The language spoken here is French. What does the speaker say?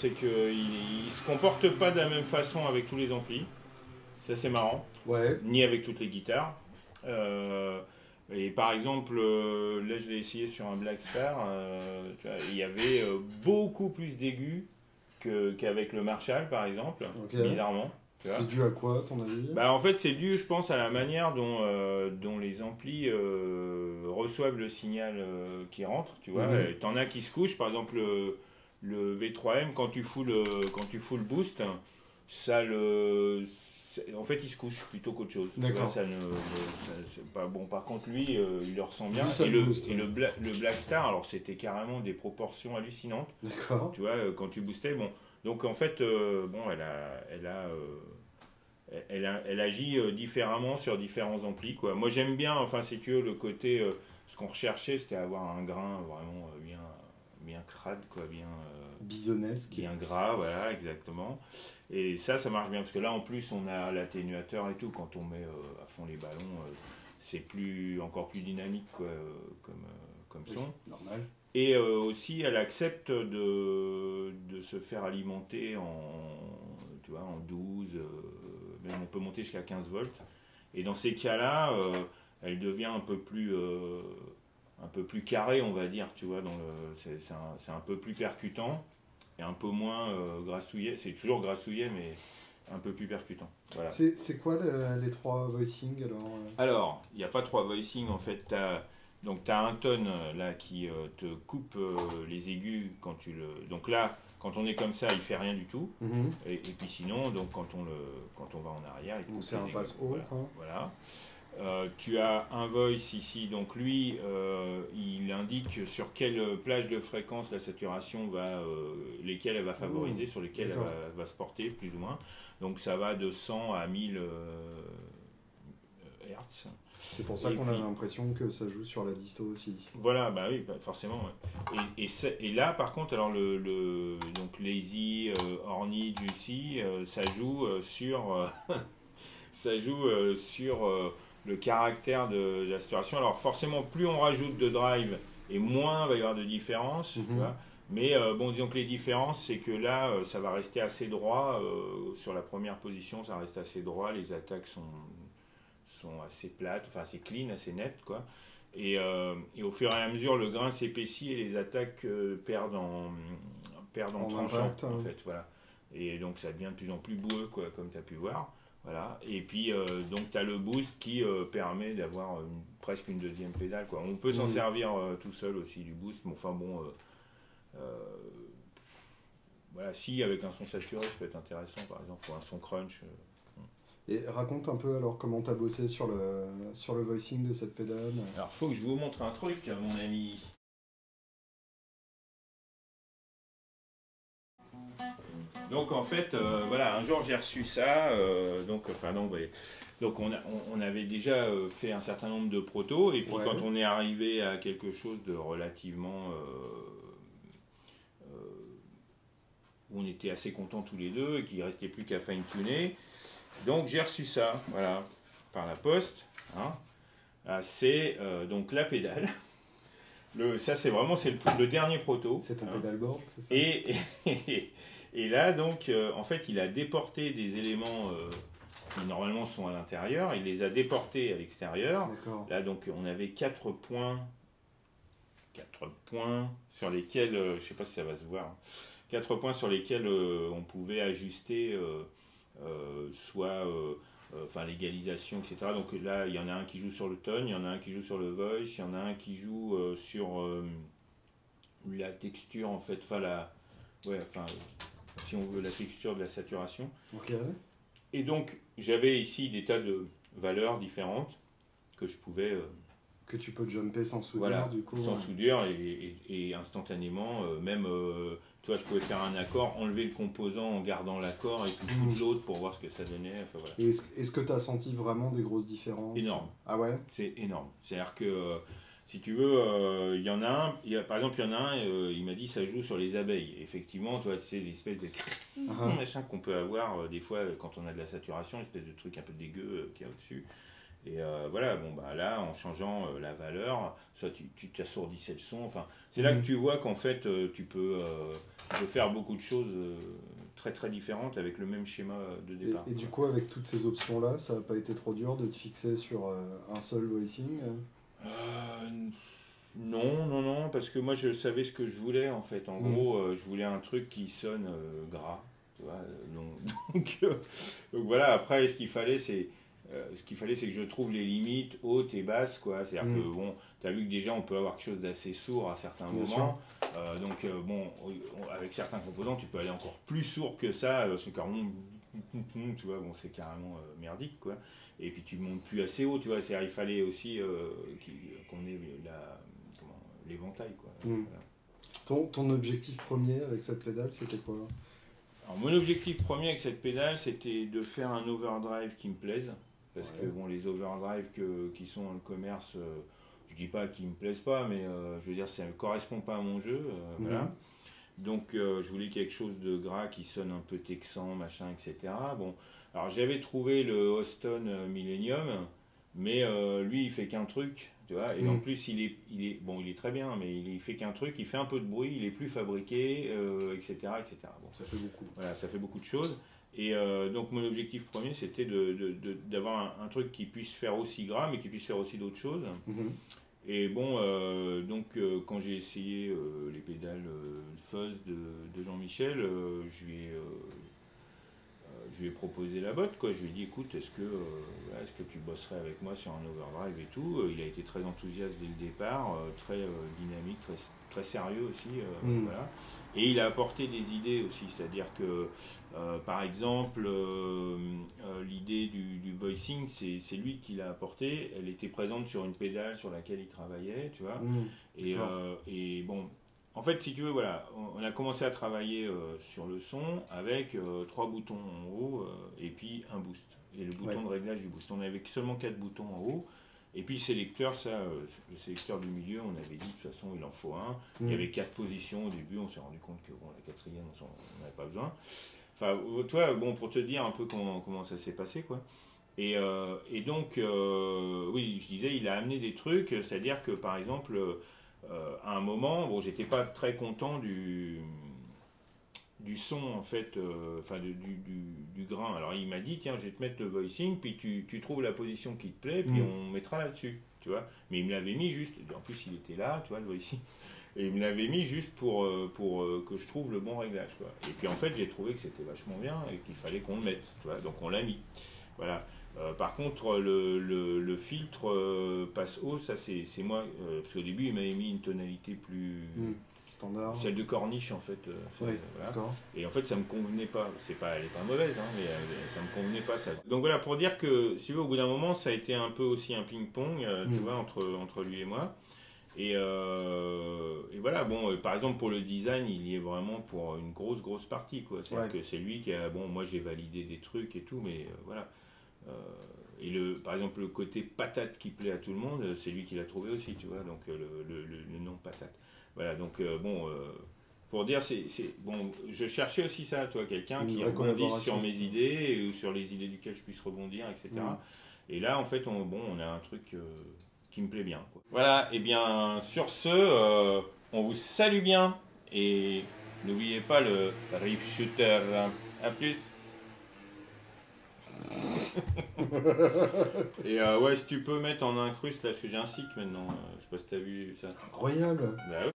c'est qu'il se comporte pas de la même façon avec tous les amplis. Ça, c'est marrant. Ouais. Ni avec toutes les guitares. Et par exemple, là, je l'ai essayé sur un Black Star. Tu vois, il y avait beaucoup plus d'aigus qu'avec le Marshall, par exemple, bizarrement. C'est dû à quoi, à ton avis? Bah, en fait, c'est dû, je pense, à la manière dont les amplis reçoivent le signal qui rentre. Tu vois, t'en as qui se couchent, par exemple le V3M, quand tu fous le boost, en fait, il se couche plutôt qu'autre chose. D'accord. C'est pas bon. Par contre, lui, il le ressent bien. Boost, le Black Star, alors c'était carrément des proportions hallucinantes. D'accord. Tu vois, quand tu boostais, bon. Donc en fait, bon, elle agit différemment sur différents amplis, quoi. Moi, j'aime bien, enfin, c'est que le côté, ce qu'on recherchait, c'était avoir un grain vraiment bien crade, quoi, bien bisonnesque, bien gras, voilà, exactement. Et ça marche bien parce que là, en plus, on a l'atténuateur et tout. Quand on met à fond les ballons, c'est encore plus dynamique, quoi, comme son. Normal. Et aussi, elle accepte de se faire alimenter tu vois, en 12, même on peut monter jusqu'à 15 volts. Et dans ces cas-là, elle devient un peu plus carré, on va dire, tu vois, c'est un peu plus percutant et un peu moins grassouillet. C'est toujours grassouillet, mais un peu plus percutant. Voilà. C'est quoi les trois voicings alors? Alors, il n'y a pas trois voicings, en fait. Donc tu as un tone là qui te coupe les aigus quand tu le. Donc là, quand on est comme ça, il fait rien du tout. Et puis sinon, donc quand on va en arrière, il coupe c'est un passe haut. Voilà. Tu as un voice ici, donc lui, il indique sur quelle plage de fréquence la saturation lesquelles elle va favoriser, sur lesquelles elle va se porter, plus ou moins. Donc ça va de 100 à 1000 Hertz. C'est pour ça qu'on a l'impression que ça joue sur la disto aussi. Voilà, bah oui, forcément. Ouais. Et là, par contre, alors donc Lazy, Orny, Juicy, ça joue sur le caractère de la saturation. Alors forcément, plus on rajoute de drive et moins il va y avoir de différence. Tu vois. Mais bon, disons que les différences, c'est que là, ça va rester assez droit. Sur la première position, ça reste assez droit. Les attaques sont assez plates, enfin assez clean, assez nettes, quoi. Et au fur et à mesure, le grain s'épaissit et les attaques perdent en tranchant, impact, en fait. Voilà. Et donc ça devient de plus en plus boueux, quoi, comme tu as pu voir. Voilà. Et puis, donc, tu as le boost qui permet d'avoir presque une deuxième pédale, quoi. On peut s'en servir tout seul aussi, du boost. Mais enfin, bon, voilà, si avec un son saturé, ça peut être intéressant, par exemple, pour un son crunch. Et raconte un peu alors comment tu as bossé sur le voicing de cette pédale. Alors, faut que je vous montre un truc, mon ami. Donc en fait, voilà, un jour j'ai reçu ça, donc on avait déjà fait un certain nombre de protos, et puis quand on est arrivé à quelque chose de relativement où on était assez contents tous les deux, et qu'il ne restait plus qu'à fine-tuner, donc j'ai reçu ça, voilà, par la poste, hein. C'est donc la pédale. Ça c'est vraiment le dernier proto. C'est ton pédalboard, c'est ça? Et là, donc, en fait, il a déporté des éléments qui normalement sont à l'intérieur. Il les a déportés à l'extérieur. Là, donc, on avait 4 points sur lesquels, je ne sais pas si ça va se voir, 4 points sur lesquels on pouvait ajuster l'égalisation, etc. Donc là, il y en a un qui joue sur le tone, il y en a un qui joue sur le voice, il y en a un qui joue sur la texture, en fait, si on veut, la texture de la saturation. Et donc, j'avais ici des tas de valeurs différentes que je pouvais... que tu peux jumper sans soudure, du coup. Sans soudure et instantanément, même, tu vois, je pouvais faire un accord, enlever le composant en gardant l'accord et puis foutre l'autre pour voir ce que ça donnait. Enfin, voilà. Et est-ce que tu as senti vraiment des grosses différences? Énorme. Ah ouais? C'est énorme. C'est-à-dire que... si tu veux, il y en a un, par exemple, il y en a un, il m'a dit ça joue sur les abeilles. Et effectivement, tu vois, c'est l'espèce de machin qu'on peut avoir des fois quand on a de la saturation, l'espèce de truc un peu dégueu qu'il y a au-dessus. Et voilà, bon bah là, en changeant la valeur, soit tu t'assourdissais le son. Enfin, c'est là que tu vois qu'en fait, tu peux faire beaucoup de choses très très différentes avec le même schéma de départ. Et du coup, avec toutes ces options-là, ça n'a pas été trop dur de te fixer sur un seul voicing? Non, non, non, parce que moi je savais ce que je voulais en fait. En gros, je voulais un truc qui sonne gras. Tu vois, donc voilà, après ce qu'il fallait c'est que je trouve les limites hautes et basses, quoi. C'est-à-dire que bon, tu as vu que déjà on peut avoir quelque chose d'assez sourd à certains moments. Bon, avec certains composants, tu peux aller encore plus sourd que ça, parce que quand tu vois, bon, c'est carrément merdique, quoi. Et puis tu montes plus assez haut, tu vois. C'est-à-dire il fallait aussi qu'on ait l'éventail, quoi. Voilà. Ton objectif premier avec cette pédale, c'était quoi? Alors, mon objectif premier avec cette pédale, c'était de faire un overdrive qui me plaise. Parce que bon, les overdrive qui sont dans le commerce, je dis pas qu'ils me plaisent pas, mais je veux dire, ça ne correspond pas à mon jeu. Voilà. Donc je voulais quelque chose de gras qui sonne un peu texan, machin, etc. Bon, alors j'avais trouvé le Austin Millennium, mais lui il fait qu'un truc, tu vois, et en plus il est très bien, mais il fait qu'un truc, il fait un peu de bruit, il est plus fabriqué, etc., etc. Bon, ça fait beaucoup. Voilà, ça fait beaucoup de choses. Et donc mon objectif premier c'était d'avoir un truc qui puisse faire aussi gras, mais qui puisse faire aussi d'autres choses. Et bon, quand j'ai essayé les pédales fuzz de Jean-Michel, je lui ai proposé la botte, quoi. Je lui ai dit, écoute, est-ce que tu bosserais avec moi sur un overdrive et tout. Il a été très enthousiaste dès le départ, très dynamique, très, très sérieux aussi. Voilà. Et il a apporté des idées aussi, c'est-à-dire que, par exemple, l'idée du voicing, c'est lui qui l'a apporté. Elle était présente sur une pédale sur laquelle il travaillait, tu vois. Et bon, en fait, si tu veux, voilà, on a commencé à travailler sur le son avec 3 boutons en haut et puis un boost. Et le bouton de réglage du boost. On avait seulement 4 boutons en haut. Et puis le sélecteur, le sélecteur du milieu, on avait dit de toute façon il en faut un. Il y avait 4 positions au début, on s'est rendu compte que bon, la 4e, on n'avait pas besoin. Enfin, toi, bon, pour te dire un peu comment ça s'est passé, quoi. Et donc, oui, je disais, il a amené des trucs, c'est-à-dire que par exemple, à un moment, bon, j'étais pas très content du son, en fait, du grain. Alors il m'a dit, tiens, je vais te mettre le voicing, puis tu trouves la position qui te plaît, puis on mettra là-dessus, tu vois. Mais il me l'avait mis juste, en plus il était là, tu vois, le voicing, et il me l'avait mis juste pour que je trouve le bon réglage, quoi. Et puis en fait, j'ai trouvé que c'était vachement bien et qu'il fallait qu'on le mette, tu vois, donc on l'a mis. Voilà. Par contre, le filtre passe haut, ça c'est moi, parce qu'au début il m'avait mis une tonalité plus... standard. Celle de corniche en fait. Voilà. Et en fait ça me convenait pas. Elle est pas mauvaise, hein, mais ça me convenait pas ça. Donc voilà, pour dire que si vous voulez, au bout d'un moment ça a été un peu aussi un ping-pong, tu vois, entre lui et moi. Et voilà, bon, par exemple pour le design, il y est vraiment pour une grosse partie, quoi. C'est-à-dire que c'est lui qui a, bon, moi j'ai validé des trucs et tout, mais voilà. Et par exemple le côté patate qui plaît à tout le monde, c'est lui qui l'a trouvé aussi, tu vois, donc le nom patate. Voilà, donc pour dire, bon, je cherchais aussi ça, toi, quelqu'un qui rebondisse sur mes idées ou sur les idées duquel je puisse rebondir, etc. Et là, en fait, on a un truc qui me plaît bien, quoi. Voilà, et bien sur ce, on vous salue bien et n'oubliez pas le Riff Shooter. À plus. Et ouais, si tu peux mettre en incruste là, parce que j'ai un cycle maintenant, je sais pas si t'as vu ça. Incroyable. Bah, ouais.